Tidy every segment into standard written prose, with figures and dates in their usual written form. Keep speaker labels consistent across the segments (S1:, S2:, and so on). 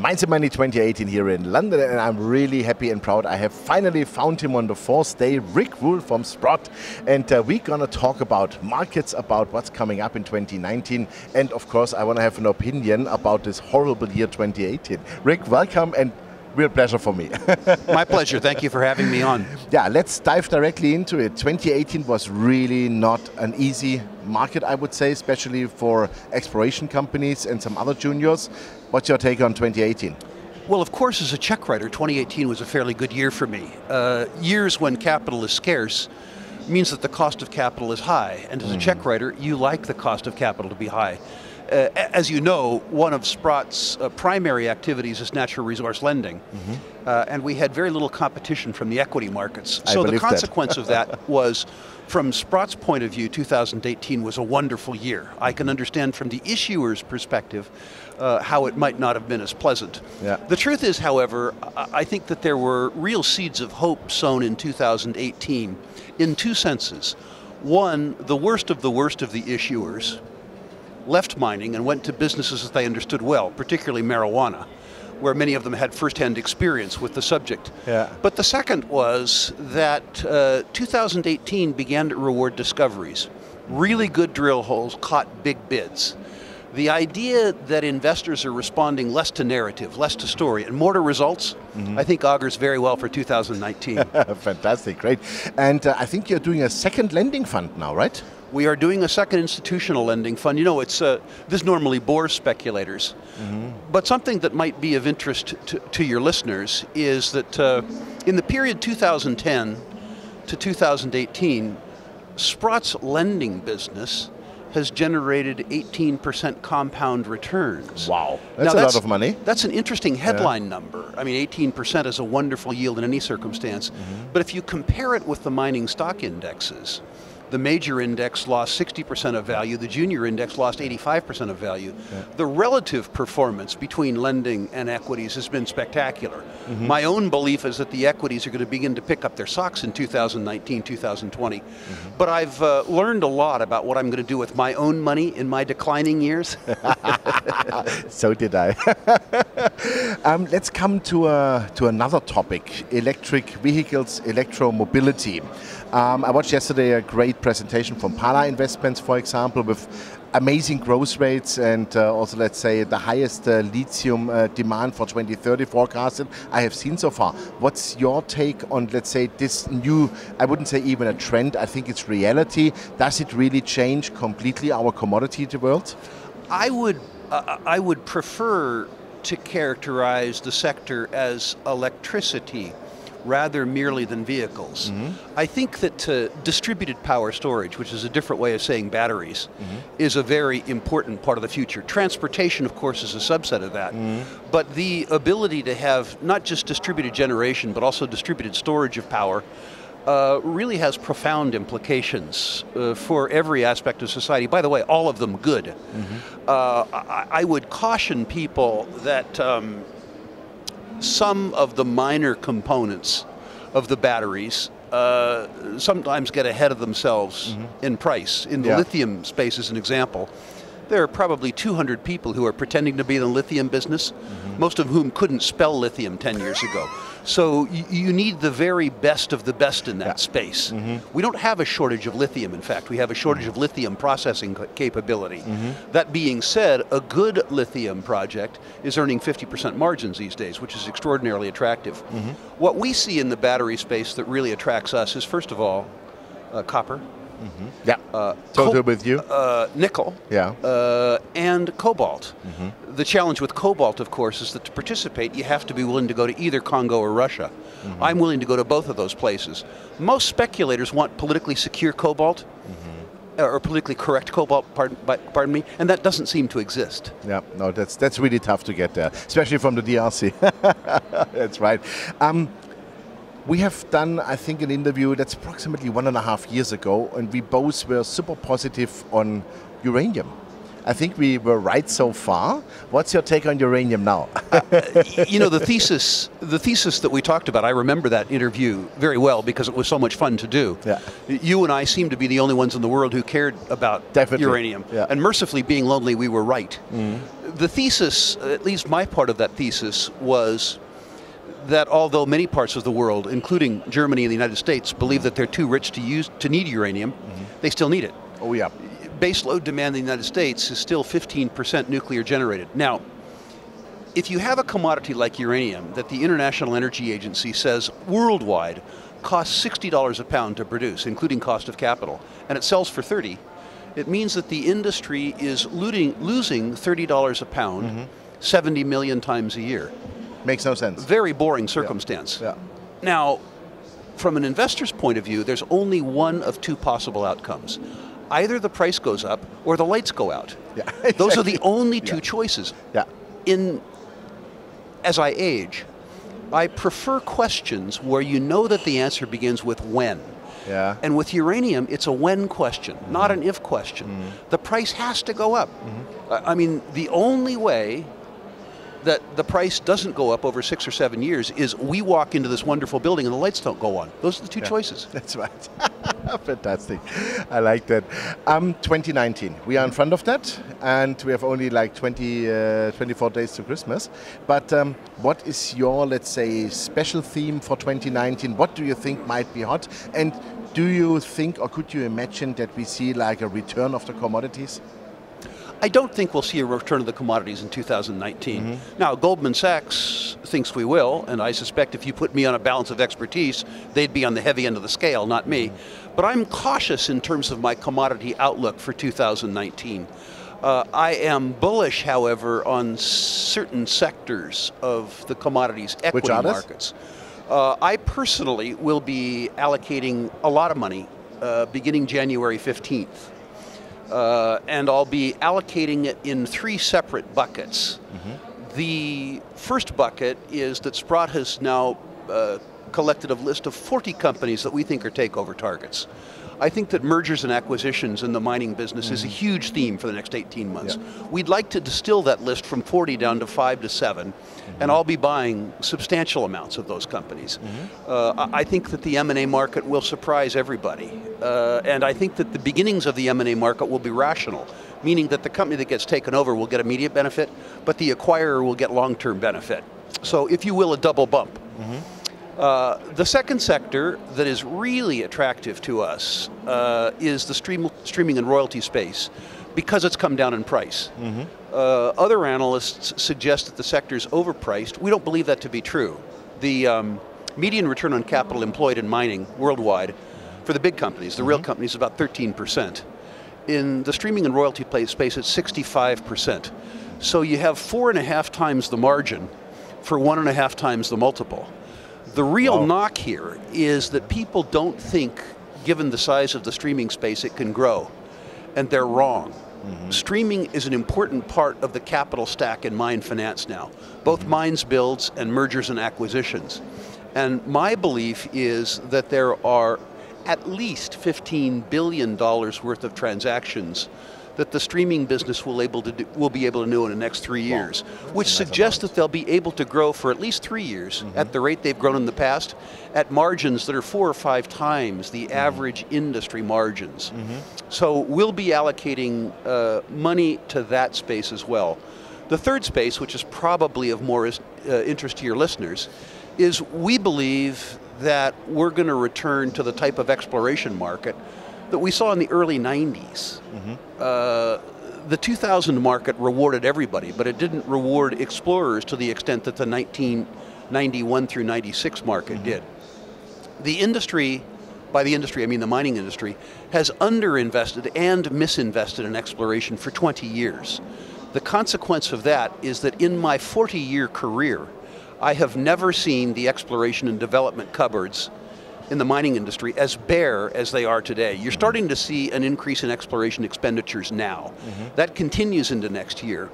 S1: Mainz and Money 2018 here in London, and I'm really happy and proud. I have finally found him on the fourth day, Rick Rule from Sprott, and we're gonna talk about markets, about what's coming up in 2019, and of course I want to have an opinion about this horrible year 2018. Rick, welcome, and real pleasure for me.
S2: My pleasure. Thank you for having me on.
S1: Yeah, let's dive directly into it. 2018 was really not an easy market, I would say, especially for exploration companies and some other juniors. What's your take on 2018?
S2: Well, of course, as a check writer, 2018 was a fairly good year for me. Years when capital is scarce means that the cost of capital is high, and as a check writer, you like the cost of capital to be high. As you know, one of Sprott's primary activities is natural resource lending, and we had very little competition from the equity markets. So the consequence of that was, from Sprott's point of view, 2018 was a wonderful year. I can understand from the issuer's perspective how it might not have been as pleasant.
S1: Yeah.
S2: The truth is, however, I think that there were real seeds of hope sown in 2018 in two senses. One, the worst of the issuers left mining and went to businesses that they understood well, particularly marijuana, where many of them had first-hand experience with the subject.
S1: Yeah.
S2: But the second was that 2018 began to reward discoveries. Really good drill holes caught big bids. The idea that investors are responding less to narrative, less to story, and more to results, I think augurs very well for 2019.
S1: Fantastic, great. And I think you're doing a second lending fund now, right?
S2: We are doing a second institutional lending fund. You know, it's this normally bores speculators, but something that might be of interest to your listeners is that in the period 2010 to 2018, Sprott's lending business has generated 18% compound returns.
S1: Wow, that's a lot of money.
S2: That's an interesting headline number. I mean, 18% is a wonderful yield in any circumstance, but if you compare it with the mining stock indexes, the major index lost 60% of value, the junior index lost 85% of value. Yeah. The relative performance between lending and equities has been spectacular. My own belief is that the equities are going to begin to pick up their socks in 2019, 2020. But I've learned a lot about what I'm going to do with my own money in my declining years.
S1: So did I. Let's come to another topic, electric vehicles, electromobility. I watched yesterday a great presentation from Pala Investments, for example, with amazing growth rates and also, let's say, the highest lithium demand for 2030 forecasted I have seen so far. What's your take on, let's say, this new, I wouldn't say even a trend, I think it's reality. Does it really change completely our commodity world?
S2: I would prefer to characterize the sector as electricity rather merely than vehicles. I think that distributed power storage, which is a different way of saying batteries, is a very important part of the future. Transportation, of course, is a subset of that. But the ability to have not just distributed generation, but also distributed storage of power really has profound implications for every aspect of society. By the way, all of them good. I would caution people that some of the minor components of the batteries sometimes get ahead of themselves in price. In the lithium space, as an example, there are probably 200 people who are pretending to be in the lithium business, most of whom couldn't spell lithium 10 years ago. So you need the very best of the best in that space. We don't have a shortage of lithium, in fact. We have a shortage of lithium processing capability. That being said, a good lithium project is earning 50% margins these days, which is extraordinarily attractive. What we see in the battery space that really attracts us is, first of all, copper.
S1: Totally with you.
S2: Nickel, and cobalt. The challenge with cobalt, of course, is that to participate, you have to be willing to go to either Congo or Russia. I'm willing to go to both of those places. Most speculators want politically secure cobalt, or politically correct cobalt, pardon me, and that doesn't seem to exist. Yeah,
S1: no, that's really tough to get there, especially from the DRC. That's right. We have done, I think, an interview that's approximately 1.5 years ago, and we both were super positive on uranium. I think we were right so far. What's your take on uranium now?
S2: You know, the thesis that we talked about, I remember that interview very well because it was so much fun to do.
S1: Yeah.
S2: You and I seem to be the only ones in the world who cared about uranium.
S1: Yeah.
S2: And mercifully, being lonely, we were right. The thesis, at least my part of that thesis, was that although many parts of the world, including Germany and the United States, believe that they're too rich to need uranium, they still need it.
S1: Oh yeah.
S2: Baseload demand in the United States is still 15% nuclear generated. Now, if you have a commodity like uranium that the International Energy Agency says worldwide costs $60 a pound to produce, including cost of capital, and it sells for $30, it means that the industry is losing $30 a pound 70 million times a year.
S1: Makes no sense.
S2: Very boring circumstance.
S1: Yeah.
S2: Now, from an investor's point of view, there's only one of two possible outcomes. Either the price goes up or the lights go out.
S1: Yeah, exactly.
S2: Those are the only two choices.
S1: Yeah.
S2: As I age, I prefer questions where you know that the answer begins with when.
S1: Yeah.
S2: And with uranium, it's a when question, not an if question. The price has to go up. I mean, the only way that the price doesn't go up over 6 or 7 years is we walk into this wonderful building and the lights don't go on. Those are the two choices.
S1: That's right. Fantastic. I like that. 2019, we are in front of that, and we have only like 24 days to Christmas. But what is your, let's say, special theme for 2019? What do you think might be hot? And do you think, or could you imagine that we see like a return of the commodities?
S2: I don't think we'll see a return of the commodities in 2019. Now, Goldman Sachs thinks we will, and I suspect if you put me on a balance of expertise, they'd be on the heavy end of the scale, not me. But I'm cautious in terms of my commodity outlook for 2019. I am bullish, however, on certain sectors of the commodities equity markets. I personally will be allocating a lot of money beginning January 15th. And I'll be allocating it in 3 separate buckets. The first bucket is that Sprott has now collected a list of 40 companies that we think are takeover targets. I think that mergers and acquisitions in the mining business is a huge theme for the next 18 months. We'd like to distill that list from 40 down to 5 to 7, and I'll be buying substantial amounts of those companies. I think that the M&A market will surprise everybody, and I think that the beginnings of the M&A market will be rational, meaning that the company that gets taken over will get immediate benefit, but the acquirer will get long-term benefit. So, if you will, a double bump. The second sector that is really attractive to us is the streaming and royalty space, because it's come down in price. Other analysts suggest that the sector is overpriced. We don't believe that to be true. The median return on capital employed in mining worldwide for the big companies, the real companies, is about 13%. In the streaming and royalty space, it's 65%. So you have 4.5 times the margin for 1.5 times the multiple. The real knock here is that people don't think, given the size of the streaming space, it can grow. And they're wrong. Streaming is an important part of the capital stack in mine finance now, both mines builds and mergers and acquisitions. And my belief is that there are at least $15 billion worth of transactions that the streaming business will be able to do in the next 3 years, which suggests that they'll be able to grow for at least 3 years at the rate they've grown in the past, at margins that are 4 or 5 times the average industry margins. So we'll be allocating money to that space as well. The third space, which is probably of more interest to your listeners, is we believe that we're going to return to the type of exploration market that we saw in the early 90s. The 2000 market rewarded everybody, but it didn't reward explorers to the extent that the 1991 through 96 market did. The industry, by the industry I mean the mining industry, has underinvested and misinvested in exploration for 20 years. The consequence of that is that in my 40-year career, I have never seen the exploration and development cupboards in the mining industry as bare as they are today. You're starting to see an increase in exploration expenditures now. That continues into next year.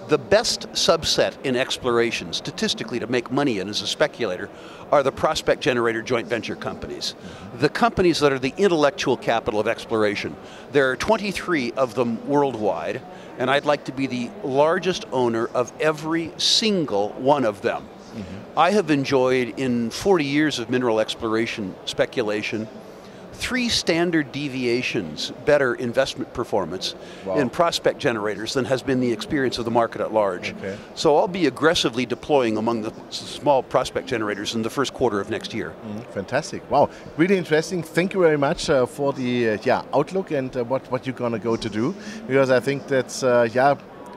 S2: The best subset in exploration, statistically, to make money in as a speculator, are the prospect generator joint venture companies. The companies that are the intellectual capital of exploration. There are 23 of them worldwide, and I'd like to be the largest owner of every single one of them. I have enjoyed, in 40 years of mineral exploration speculation, 3 standard deviations better investment performance in prospect generators than has been the experience of the market at large. So I'll be aggressively deploying among the small prospect generators in the first quarter of next year.
S1: Fantastic. Wow, really interesting. Thank you very much for the outlook and what you're going to go to do, because I think that's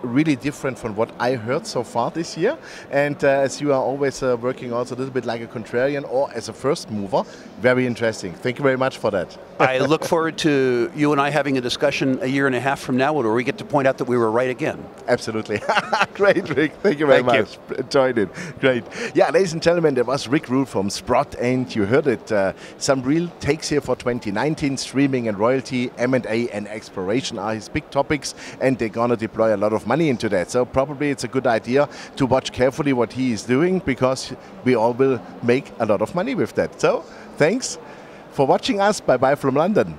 S1: really different from what I heard so far this year. And as you are always working also a little bit like a contrarian or as a first mover, very interesting. Thank you very much for that.
S2: I look forward to you and I having a discussion a year and a half from now where we get to point out that we were right again.
S1: Absolutely. Great, Rick. Thank you very much. Enjoyed it. Great. Yeah, ladies and gentlemen, that was Rick Rule from Sprott, and you heard it. Some real takes here for 2019. Streaming and royalty, M&A and exploration are his big topics, and they're going to deploy a lot of money into that. So probably it's a good idea to watch carefully what he is doing, because we all will make a lot of money with that. So thanks for watching us. Bye-bye from London.